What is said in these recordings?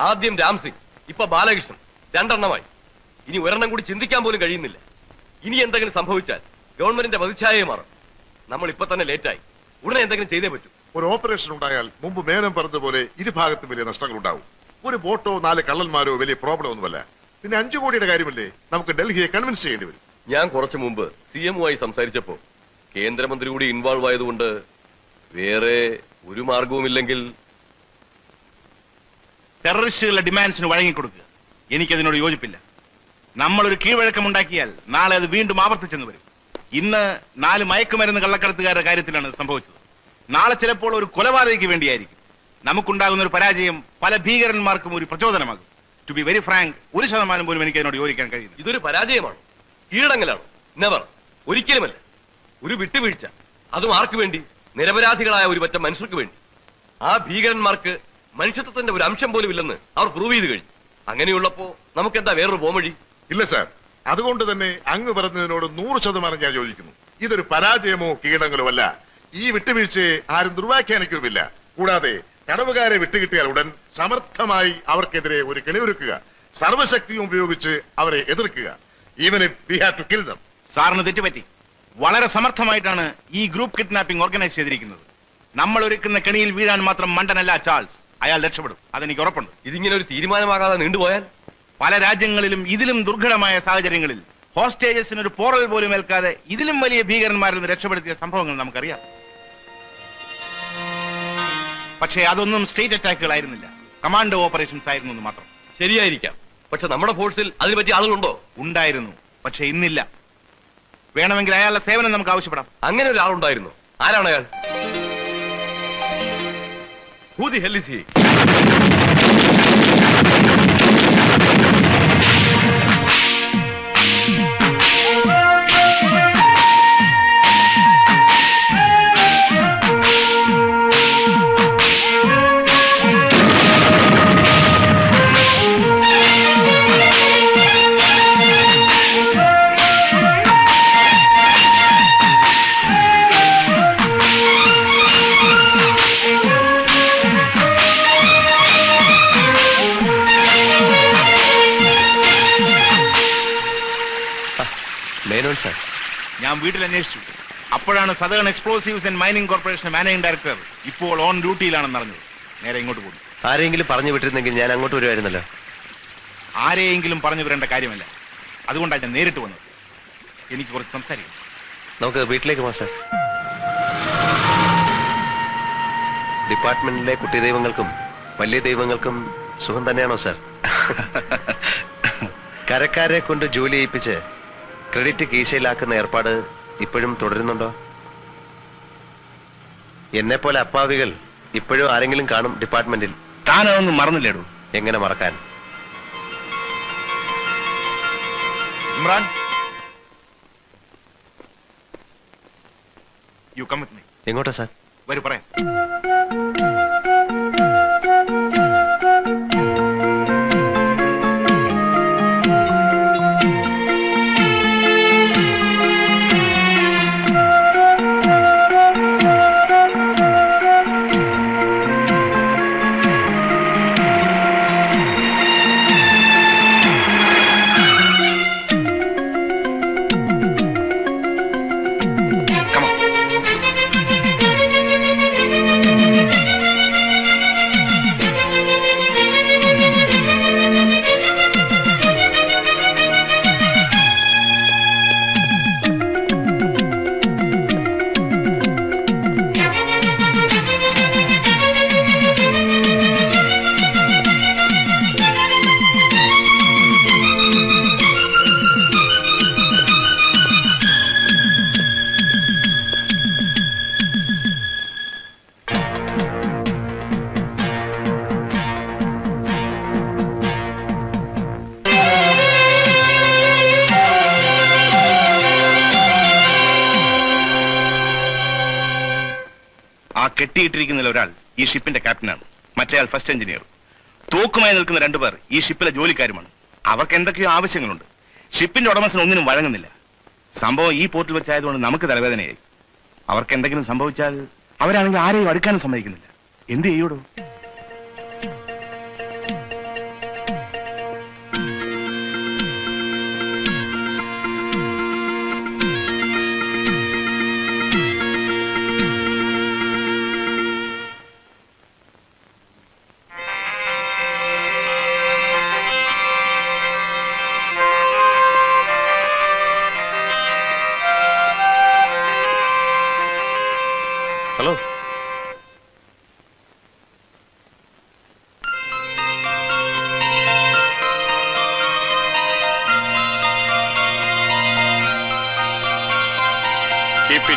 ആദ്യം രാംസിംഗ്, ഇപ്പൊ ബാലകൃഷ്ണൻ, രണ്ടെണ്ണമായി. ഇനി ഒരെണ്ണം കൂടി ചിന്തിക്കാൻ പോലും കഴിയുന്നില്ല. ഇനി എന്തെങ്കിലും സംഭവിച്ചാൽ ഗവൺമെന്റിന്റെ പ്രതിച്ഛായയെ മാറും. നമ്മൾ ഇപ്പൊ തന്നെ ലേറ്റായി. ഉടനെ എന്തെങ്കിലും ചെയ്തേ പറ്റൂ. ഒരു ഓപ്പറേഷൻ ഉണ്ടായാൽ മുമ്പ് മേനം പറഞ്ഞതുപോലെ ഇരുഭാഗത്തും വലിയ നഷ്ടങ്ങൾ ഉണ്ടാവും. ഒരു ബോട്ടോ 4 കള്ളന്മാരോ വലിയ പ്രോബ്ലം ഒന്നുമല്ല. പിന്നെ 5 കോടിയുടെ കാര്യമല്ലേ, നമുക്ക് ഡൽഹിയെ കൺവിൻസ് ചെയ്യേണ്ടി വരും. ഞാൻ കുറച്ചു മുമ്പ് CM-മായി സംസാരിച്ചപ്പോ കേന്ദ്രമന്ത്രി കൂടി ഇൻവോൾവ് ആയതുകൊണ്ട് വേറെ ഒരു മാർഗവുമില്ലെങ്കിൽ ടെററിസ്റ്റുകളുടെ ഡിമാൻഡ്സിന് വഴങ്ങിക്കൊടുക്കുക. എനിക്കതിനോട് യോജിപ്പില്ല. നമ്മളൊരു കീഴ്വഴക്കമുണ്ടാക്കിയാൽ നാളെ അത് വീണ്ടും ആവർത്തിച്ചെന്ന് വരും. ഇന്ന് 4 മയക്കുമരുന്ന് കള്ളക്കടത്തുകാരുടെ കാര്യത്തിലാണ് സംഭവിച്ചത്. നാളെ ചിലപ്പോൾ ഒരു കൊലപാതകയ്ക്ക് വേണ്ടിയായിരിക്കും. നമുക്കുണ്ടാകുന്ന ഒരു പരാജയം പല ഭീകരന്മാർക്കും ഒരു പ്രചോദനമാകും. ടു ബി വെരി ഫ്രാങ്ക്, 1% പോലും എനിക്ക് അതിനോട് യോജിക്കാൻ കഴിയുന്നു. ഇതൊരു പരാജയമാണ്, കീഴടങ്ങലാണ്. നെവർ, ഒരിക്കലുമല്ല. ഒരു വിട്ടുവീഴ്ച, അതും ആർക്ക് വേണ്ടി? നിരപരാധികളായ ഒരു പറ്റം മനുഷ്യർക്ക് വേണ്ടി. ആ ഭീകരന്മാർക്ക് മനുഷ്യത്വത്തിന്റെ ഒരു അംശം പോലും ഇല്ലെന്ന് അവർ പ്രൂവ് ചെയ്ത് കഴിഞ്ഞു. അങ്ങനെയുള്ളപ്പോ നമുക്കെന്താ വേറൊരു പോംവഴി? ഇല്ല സാർ, അതുകൊണ്ട് തന്നെ അങ്ങ് പറഞ്ഞതിനോട് 100% ഞാൻ യോജിക്കുന്നു. ഇതൊരു പരാജയമോ കീഴടങ്ങലോ അല്ല. ഈ വിട്ടുവീഴ്ചയെ ആരും ദുർവ്യാഖ്യാനിക്കുമില്ല. കൂടാതെ തടവുകാരെ വിട്ടുകിട്ടിയാൽ ഉടൻ സമർത്ഥമായി അവർക്കെതിരെ ഒരു കെണിയൊരുക്കുക, സർവശക്തിയും ഉപയോഗിച്ച് അവരെ എതിർക്കുക. Even if we have to kill them. സാറിന് തെറ്റുപറ്റി. വളരെ സമർത്ഥമായിട്ടാണ് ഈ ഗ്രൂപ്പ് കിഡ്നാപ്പിംഗ് ഓർഗനൈസ് ചെയ്തിരിക്കുന്നത്. നമ്മൾ ഒരുക്കുന്ന കെണിയിൽ വീഴാൻ മാത്രം മണ്ടനല്ല ചാൾസ്. അയാൾ രക്ഷപ്പെടും, അതെനിക്ക് ഉറപ്പുണ്ട്. ഇതിങ്ങനെ ഒരു തീരുമാനമാകാതെ നീണ്ടുപോയാൽ? പല രാജ്യങ്ങളിലും ഇതിലും ദുർഘടമായ സാഹചര്യങ്ങളിൽ ഹോസ്റ്റേജസിന് ഒരു പോറൽ പോലും ഏൽക്കാതെ ഇതിലും വലിയ ഭീകരന്മാരിൽ നിന്ന് രക്ഷപ്പെടുത്തിയ സംഭവങ്ങൾ നമുക്കറിയാം. പക്ഷേ അതൊന്നും സ്റ്റേറ്റ് അറ്റാക്കുകളായിരുന്നില്ല, കമാൻഡോ ഓപ്പറേഷൻസ് ആയിരുന്നു എന്ന് മാത്രം. ശരിയായിരിക്കാം, പക്ഷെ നമ്മുടെ ഫോഴ്സിൽ അതിന് പറ്റിയ ആളുകളുണ്ടോ? ഉണ്ടായിരുന്നു, പക്ഷെ ഇന്നില്ല. വേണമെങ്കിൽ അയാളുടെ സേവനം നമുക്ക് ആവശ്യപ്പെടാം. അങ്ങനെ ഒരാളുണ്ടായിരുന്നു. ആരാണ് അയാൾ? Who the hell is he? ഞാൻ വീട്ടിൽ അന്വേഷിച്ചു. അപ്പോഴാണ് southern explosives and mining corporation managing director ഇപ്പോൾ ഓൺ ഡ്യൂട്ടിയിലാണെന്ന് അറിഞ്ഞത്. നേരെ ഇങ്ങോട്ട് പോകും. ആരെങ്കിലും പറഞ്ഞു വിട്ടിരുന്നെങ്കിൽ ഞാൻ അങ്ങോട്ട് വരുമായിരുന്നല്ലോ. ആരെയെങ്കിലും പറഞ്ഞു വരേണ്ട കാര്യമല്ല, അതുകൊണ്ടാണ് ഞാൻ നേരിട്ട് വന്നത്. എനിക്ക് കുറച്ച് സംസാരിക്കാം. നമുക്ക് വീട്ടിലേക്ക് പോകാം സാർ. ഡിപ്പാർട്ട്മെന്റിലെ കുട്ടി ദൈവങ്ങൾക്കും വലിയ ദൈവങ്ങൾക്കും സുഖം തന്നെയാണോ സാർ? കരക്കാരെ കൊണ്ട് ജോലി ചെയ്യിപ്പിച്ച് ക്രെഡിറ്റ് കീശയിലാക്കുന്ന ഏർപ്പാട് ഇപ്പോഴും തുടരുന്നുണ്ടോ? എന്നെ പോലെ അപ്പാവികൾ ഇപ്പോഴും ആരെങ്കിലും കാണും ഡിപ്പാർട്ട്മെന്റിൽ. താനതൊന്നും മറന്നില്ലേടൂ? എങ്ങനെ മറക്കാൻ? Imran, you come with me. എങ്ങോട്ടാ സാർ? വരൂ പറയാം. കെട്ടിയിട്ടിരിക്കുന്നതിൽ ഒരാൾ ഈ ഷിപ്പിന്റെ ക്യാപ്റ്റനാണ്, മറ്റേയാൾ ഫസ്റ്റ് എഞ്ചിനീയർ. തോക്കുമായി നിൽക്കുന്ന 2 പേർ ഈ ഷിപ്പിലെ ജോലിക്കാരുമാണ്. അവർക്ക് എന്തൊക്കെയോ ആവശ്യങ്ങളുണ്ട്. ഷിപ്പിന്റെ ഉടമസ്ഥൻ ഒന്നിനും വഴങ്ങുന്നില്ല. സംഭവം ഈ പോർട്ടിൽ വെച്ചായതുകൊണ്ട് നമുക്ക് തലവേദനയായി. അവർക്ക് എന്തെങ്കിലും സംഭവിച്ചാൽ അവരാണെങ്കിൽ ആരെയും അടുക്കാനും സമ്മതിക്കുന്നില്ല. എന്ത് ചെയ്യൂടോ?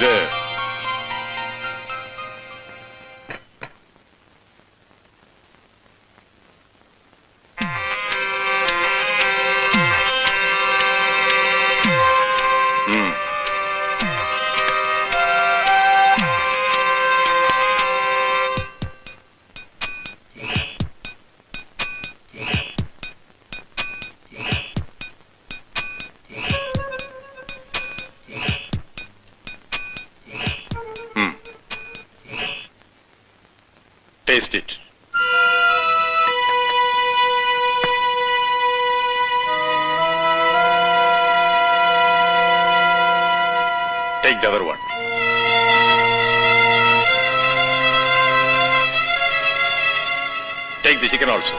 Good. Taste it. Take the other one. Take the chicken also.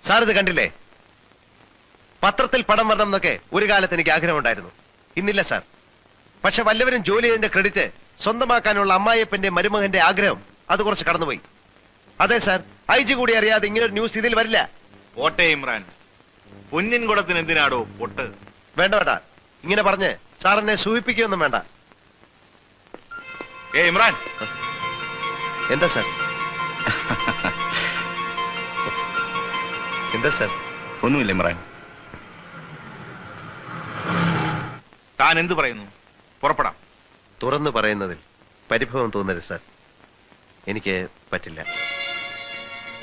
Sir ഇത് കണ്ടില്ലേ? പത്രത്തിൽ പടം വരണം എന്നൊക്കെ ഒരു കാലത്ത് എനിക്ക് ആഗ്രഹമുണ്ടായിരുന്നു. ഇന്നില്ല സാർ. പക്ഷെ വല്ലവരും ജോലി ചെയ്തതിന്റെ ക്രെഡിറ്റ് സ്വന്തമാക്കാനുള്ള അമ്മായിയപ്പന്റെ മരുമകന്റെ ആഗ്രഹം അത് കുറച്ച് കടന്നുപോയി. അതെ സാർ, IG കൂടി അറിയാതെ ഇങ്ങനൊരു ന്യൂസ് ഇതിൽ വരില്ല. ഓട്ടെ ഇമ്രാൻ, പൊന്നിൻ കുടത്തിന് എന്തിനാടോ പൊട്ട്? വേണ്ട വേണ്ട, ഇങ്ങനെ പറഞ്ഞ് സാറിനെ സൂചിപ്പിക്കുകയൊന്നും വേണ്ട. ഇമ്രാൻ, എന്താ സാർ? എന്താ സാർ? ഒന്നുമില്ല ഇമ്രാൻ. താൻ എന്ത് പറയുന്നു? പുറപ്പെടാം. തുറന്നു പറയുന്നതിൽ പരിഭവം തോന്നരുത് സാർ. എനിക്ക് പറ്റില്ല.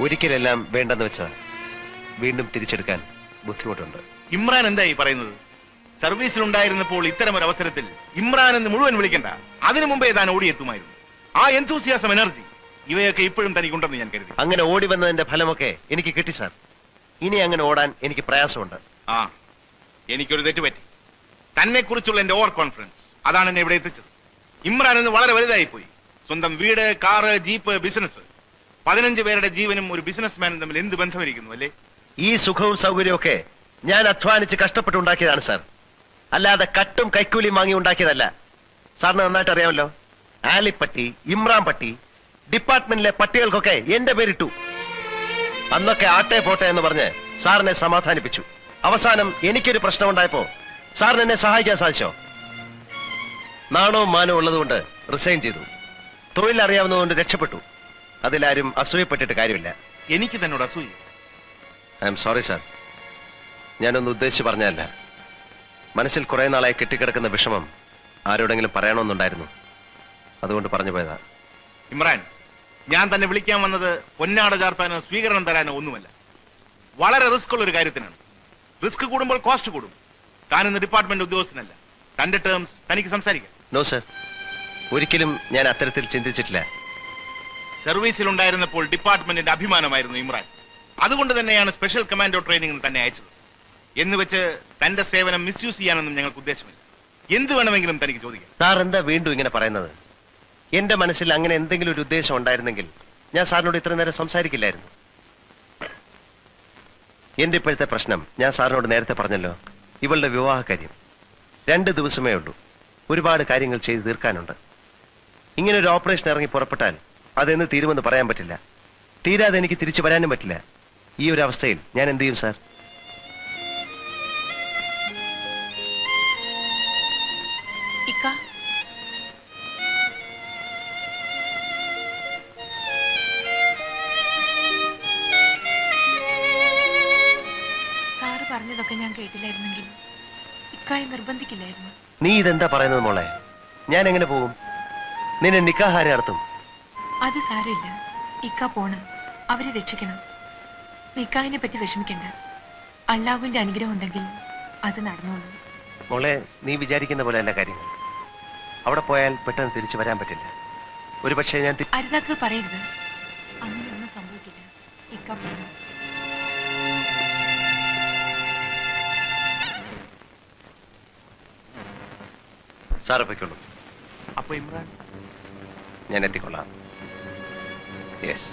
ഒരിക്കലെല്ലാം വേണ്ടെന്ന് വെച്ചാൽ വീണ്ടും തിരിച്ചെടുക്കാൻ ബുദ്ധിമുട്ടുണ്ട്. ഇമ്രാൻ എന്താ ഈ പറയുന്നത്? സർവീസിലുണ്ടായിരുന്നപ്പോൾ ഇത്തരം ഒരു അവസരത്തിൽ ഇമ്രാൻ എന്ന് മുഴുവൻ വിളിക്കണ്ട. അതിനു മുമ്പേ താൻ ഓടിയെത്തുമായിരുന്നു. ആ എന്തൂസിയാസം, എനർജി ഇവയൊക്കെ ഇപ്പോഴും തനിക്കുണ്ടെന്ന് ഞാൻ കരുതി. അങ്ങനെ ഓടി വന്നതിന്റെ ഫലമൊക്കെ എനിക്ക് കിട്ടി സാർ. ഇനി അങ്ങനെ ഓടാൻ എനിക്ക് പ്രയാസമുണ്ട്. ആ, എനിക്കൊരു തെറ്റുപറ്റി. തന്നെ കുറിച്ചുള്ള എന്റെ ഓവർ കോൺഫിഡൻസ് അതാണ് എന്നെ ഇവിടെ എത്തിച്ചത്. ഇമ്രാൻ എന്ന് വളരെ വലുതായി പോയി. സ്വന്തം വീട്, കാറ്, ജീപ്പ്, ബിസിനസ്. 15 പേരുടെ ജീവനും ഒരു ബിസിനസ്മാനും തമ്മിൽ എന്ത് ബന്ധമിരിക്കുന്നു അല്ലേ? ഈ സുഖവും സൗകര്യവും ഒക്കെ ഞാൻ അധ്വാനിച്ച് കഷ്ടപ്പെട്ടുണ്ടാക്കിയതാണ് സാർ. അല്ലാതെ കട്ടും കൈക്കൂലിയും വാങ്ങി ഉണ്ടാക്കിയതല്ല. സാറിന് നന്നായിട്ട് അറിയാമല്ലോ. ആലിപ്പട്ടി, ഇമ്രാൻ പട്ടി, ഡിപ്പാർട്ട്മെന്റിലെ പട്ടികൾക്കൊക്കെ എന്റെ പേരിട്ടു. അന്നൊക്കെ ആട്ടെ പോട്ടെ എന്ന് പറഞ്ഞ് സാറിനെ സമാധാനിപ്പിച്ചു. അവസാനം എനിക്കൊരു പ്രശ്നമുണ്ടായപ്പോ സാറിന് എന്നെ സഹായിക്കാൻ സാധിച്ചോ? നാണവും മാനവും ഉള്ളതുകൊണ്ട് റിസൈൻ ചെയ്തു. തൊഴിൽ അറിയാവുന്നതുകൊണ്ട് രക്ഷപ്പെട്ടു. അതിലാരും അസൂയപ്പെട്ടിട്ട് കാര്യമില്ല. എനിക്ക് തന്നോട് അസൂയ? I am sorry sir. ഞാനൊന്ന് ഉദ്ദേശിച്ച് പറഞ്ഞതല്ല. മനസ്സിൽ കുറെ നാളായി കെട്ടിക്കിടക്കുന്ന വിഷമം ആരോടെങ്കിലും പറയണമെന്നുണ്ടായിരുന്നു. അതുകൊണ്ട് പറഞ്ഞു പോയതാ. ഇമ്രാൻ, ഞാൻ തന്നെ വിളിക്കാൻ വന്നത് പൊന്നാട ചാർത്താനോ സ്വീകരണം തരാനോ ഒന്നുമല്ല. വളരെ റിസ്ക് ഉള്ള ഒരു കാര്യത്തിനാണ്. റിസ്ക് കൂടുമ്പോൾ കോസ്റ്റ് കൂടും. താനിന്ന് ഡിപ്പാർട്ട്മെന്റ് ഉദ്യോഗസ്ഥനല്ല. തന്റെ ടേംസ് തനിക്ക് സംസാരിക്കാം. നോ സർ, ഒരിക്കലും ഞാൻ അത്തരത്തിൽ ചിന്തിച്ചിട്ടില്ല. സർവീസിലുണ്ടായിരുന്നപ്പോൾ ഡിപ്പാർട്ട്മെന്റിന്റെ അഭിമാനമായിരുന്നു ഇമ്രാൻ. അതുകൊണ്ട് തന്നെയാണ് സ്പെഷ്യൽ കമാൻഡോ ട്രെയിനിങ്ങിന് തന്നെ അയച്ചത്. എന്ന് വെച്ച് തന്റെ സേവനം മിസ്യൂസ് ചെയ്യാനൊന്നും ഞങ്ങൾക്ക് ഉദ്ദേശമില്ല. എന്ത് വേണമെങ്കിലും തനിക്ക് ചോദിക്കാം. സാർ എന്താ വീണ്ടും ഇങ്ങനെ പറയുന്നത്? എന്റെ മനസ്സിൽ അങ്ങനെ എന്തെങ്കിലും ഒരു ഉദ്ദേശം ഉണ്ടായിരുന്നെങ്കിൽ ഞാൻ സാറിനോട് ഇത്ര നേരം സംസാരിക്കില്ലായിരുന്നു. എന്റെ ഇപ്പോഴത്തെ പ്രശ്നം ഞാൻ സാറിനോട് നേരത്തെ പറഞ്ഞല്ലോ. ഇവളുടെ വിവാഹ കാര്യം. 2 ദിവസമേ ഉള്ളൂ. ഒരുപാട് കാര്യങ്ങൾ ചെയ്ത് തീർക്കാനുണ്ട്. ഇങ്ങനെ ഒരു ഓപ്പറേഷൻ ഇറങ്ങി പുറപ്പെട്ടാൽ അതെന്ന് തീരുമെന്ന് പറയാൻ പറ്റില്ല. തീരാതെ എനിക്ക് തിരിച്ചു വരാനും പറ്റില്ല. ഈ ഒരു അവസ്ഥയിൽ ഞാൻ എന്ത് ചെയ്യും സാർ? സാറ് പറഞ്ഞതൊക്കെ ഞാൻ കേട്ടില്ലായിരുന്നെങ്കിൽ ഇക്കായി നിർബന്ധിക്കില്ലായിരുന്നു. നീ ഇതെന്താ പറയുന്നത് മോളെ? ഞാൻ എങ്ങനെ പോകും? നിന്നെ നിക്കാഹാരെ നടത്തും? അത് സാരമില്ല. ഇക്ക പോണം. അവരെ രക്ഷിക്കണം. നിക്കാഹിനെ പറ്റി വിഷമിക്കണ്ട. അള്ളാഹുവിന്റെ അനുഗ്രഹം ഉണ്ടെങ്കിൽ അത് നടന്നോളൂ. മോളെ, നീ വിചാരിക്കുന്ന പോലെ അല്ല കാര്യങ്ങൾ. അവിടെ പോയാൽ പെട്ടെന്ന് തിരിച്ചു വരാൻ പറ്റില്ല. ഒരു പക്ഷേ ഞാൻ അരുതാത്തത് പറയരുത്. അങ്ങനെയൊന്നും സംഭവിക്കില്ല. ഇക്ക പോണം. സാറ് പൊയ്ക്കൊള്ളൂ. അപ്പൊ ഇമ്രാൻ? ഞാൻ എത്തിക്കൊള്ളാം. യെസ്.